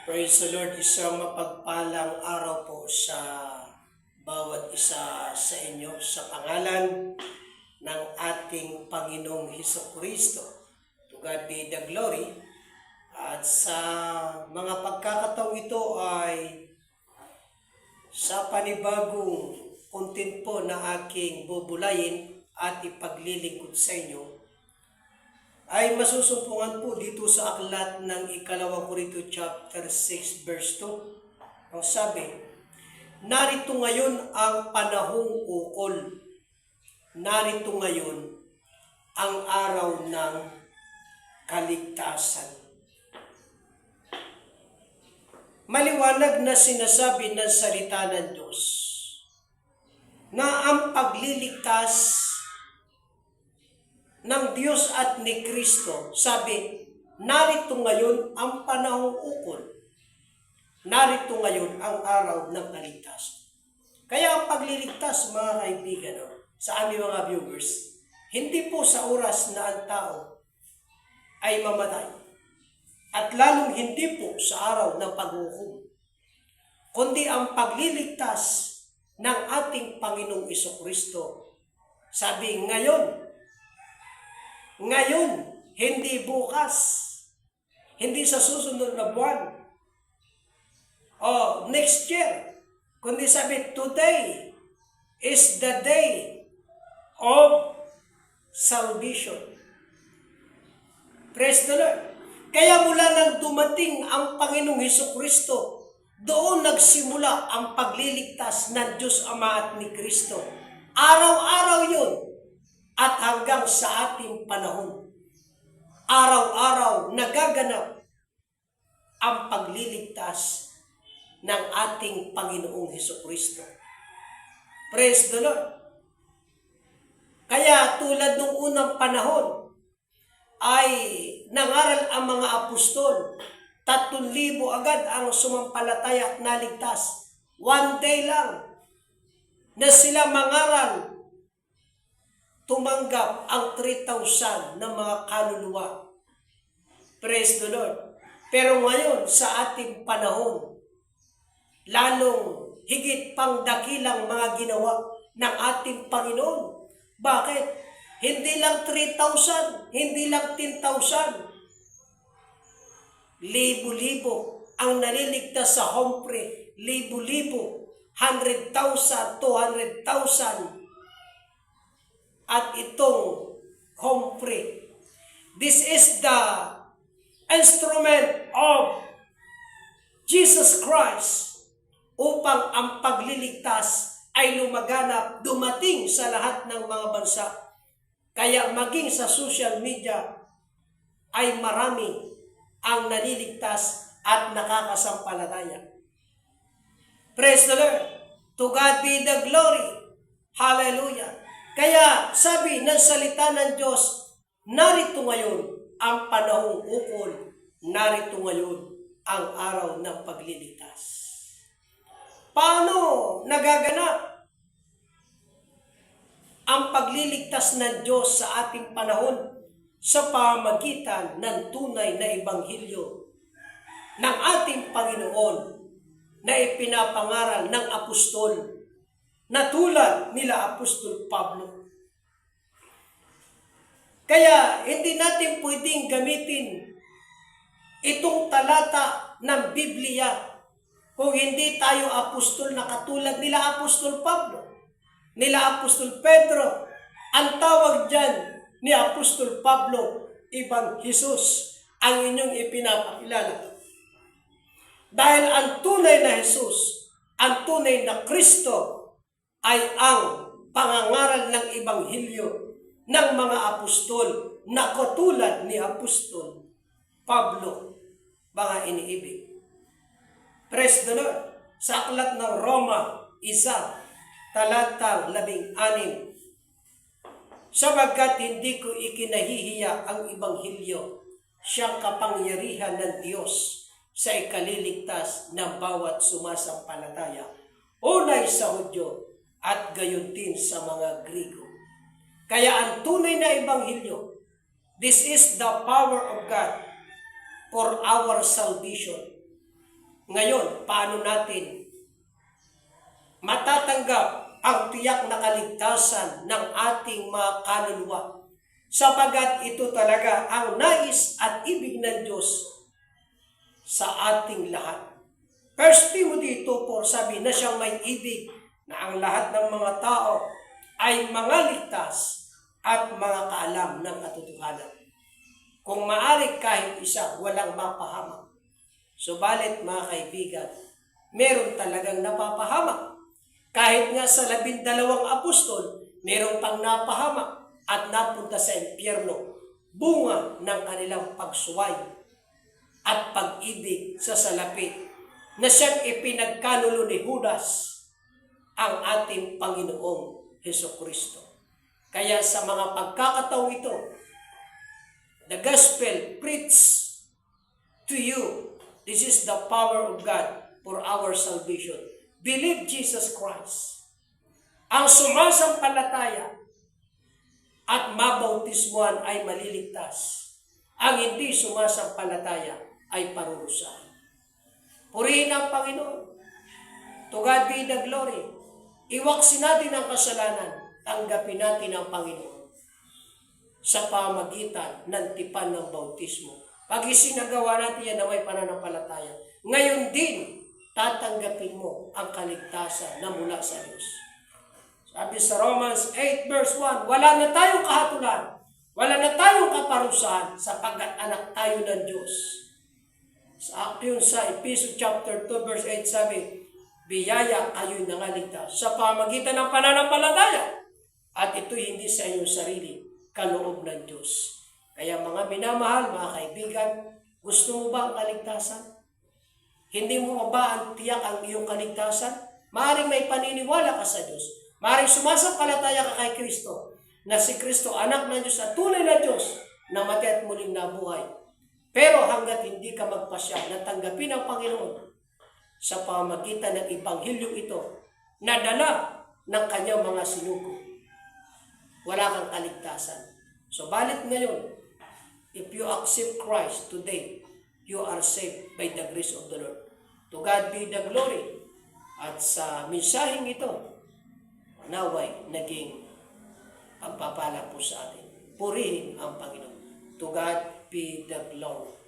Praise the Lord, isang mapagpalang araw po sa bawat isa sa inyo sa pangalan ng ating Panginoong Hesukristo. To God be the glory. At sa mga pagkakataong ito ay sa panibagong content po na aking bubulayin at ipaglilingkod sa inyo ay masusumpungan po dito sa aklat ng ikalawang Korinto chapter 6 verse 2. Ang sabi, narito ngayon ang panahong ukol. Narito ngayon ang araw ng kaligtasan. Maliwanag na sinasabi ng salita ng Diyos na ang pagliligtas ng Diyos at ni Kristo, sabi, narito ngayon ang panahong ukol. Narito ngayon ang araw ng kaligtasan. Kaya ang pagliligtas, mga kaibigan, sa aming mga viewers, hindi po sa oras na ang tao ay mamatay. At lalong hindi po sa araw ng paghuhukom, kundi ang pagliligtas ng ating Panginoong Hesukristo. Sabi, ngayon, hindi bukas, hindi sa susunod na buwan, o next year, kundi sabi, today is the day of salvation. Praise the Lord. Kaya mula nang dumating ang Panginoong Hesukristo, doon nagsimula ang pagliligtas ng Diyos Ama at ni Kristo. Araw-araw yun. At hanggang sa ating panahon, araw-araw nagaganap ang pagliligtas ng ating Panginoong Hesukristo. Praise the Lord. Kaya tulad ng unang panahon, ay nangaral ang mga apostol, 3,000 agad ang sumampalataya at naligtas. One day lang na sila mangaral, tumanggap ang 3,000 na mga kaluluwa. Praise the Lord. Pero ngayon, sa ating panahon, lalong higit pang dakilang mga ginawa ng ating Panginoon. Bakit? Hindi lang 3,000, hindi lang 10,000. Libo-libo ang naliligtas sa Humphrey. Libo-libo, 100,000, 200,000. At itong Humphrey, this is the instrument of Jesus Christ upang ang pagliligtas ay lumaganap, dumating sa lahat ng mga bansa. Kaya maging sa social media ay marami ang naliligtas at nakakasampalataya. Praise the Lord. To God be the glory. Hallelujah. Kaya sabi ng salita ng Diyos, narito ngayon ang panahong ukol, narito ngayon ang araw ng pagliligtas. Paano nagaganap ang pagliligtas ng Diyos sa ating panahon? Sa pamamagitan ng tunay na ebanghelyo ng ating Panginoon na ipinapangaral ng apostol na tulad nila Apostol Pablo. Kaya hindi natin pwedeng gamitin itong talata ng Biblia kung hindi tayo apostol na katulad nila Apostol Pablo, nila Apostol Pedro. Ang tawag dyan ni Apostol Pablo, ibang Jesus ang inyong ipinapakilala. Dahil ang tunay na Jesus, ang tunay na Kristo, ay ang pangangaral ng ebanghelyo ng mga apostol na katulad ni Apostol Pablo, mga iniibig. Praise the Lord. Sa aklat ng Roma 1, talatang 16, sapagkat hindi ko ikinahihiya ang ebanghelyo, siyang kapangyarihan ng Diyos sa ikaliligtas ng bawat sumasampalataya, unay sa Hudyo at gayon din sa mga Grigo. Kaya ang tunay na ebanghelyo, this is the power of God for our salvation. Ngayon, paano natin matatanggap ang tiyak na kaligtasan ng ating mga kaluluwa? Sapagat ito talaga ang nais at ibig ng Diyos sa ating lahat. 1 Timothy 2:4 sabi na siyang may ibig na ang lahat ng mga tao ay mga ligtas at mga kaalam ng katotohanan. Kung maaari kahit isa, walang mapahamak. Subalit mga kaibigan, meron talagang napapahamak. Kahit nga sa 12 apostol, meron pang napahamak at napunta sa impyerno, bunga ng kanilang pagsuway at pag-ibig sa salapi na siyang ipinagkanulo ni Judas, ang ating Panginoong Hesukristo. Kaya sa mga pagkakataong ito, the gospel preached to you. This is the power of God for our salvation. Believe Jesus Christ. Ang sumasampalataya at mabautismuhan ay maliligtas. Ang hindi sumasampalataya ay parurusahan. Purihin ang Panginoon. To God be the glory. Iwaksin natin ang kasalanan. Tanggapin natin ang Panginoon sa pamagitan ng tipan ng bautismo. Pag isinagawa natin yan na may pananampalataya, ngayon din, tatanggapin mo ang kaligtasan na mula sa Diyos. Sabi sa Romans 8 verse 1, wala na tayong kahatulan, wala na tayong kaparusahan sapagkat anak tayo ng Diyos. Sa action sa Ephesians chapter 2 verse 8 sabi, biyaya kayo'y nangaligtas sa pamagitan ng pananampalataya at ito'y hindi sa inyong sarili, kaloob ng Diyos. Kaya mga minamahal, mga kaibigan, gusto mo ba ang kaligtasan? Hindi mo ba ang tiyak ang iyong kaligtasan? Maaaring may paniniwala ka sa Diyos. Maaaring sumasampalataya ka kay Kristo, na si Kristo anak ng Diyos at tunay na Diyos na matay at muling nabuhay. Pero hanggat hindi ka magpasya na tanggapin ang Panginoon sa pamagitan ng Ebanghelyo ito, na dala ng kanyang mga sinugo, wala kang kaligtasan. So balit ngayon, if you accept Christ today, you are saved by the grace of the Lord. To God be the glory. At sa mensaheng ito, naway naging pagpapala po sa atin. Purihin ang Panginoon. To God be the glory.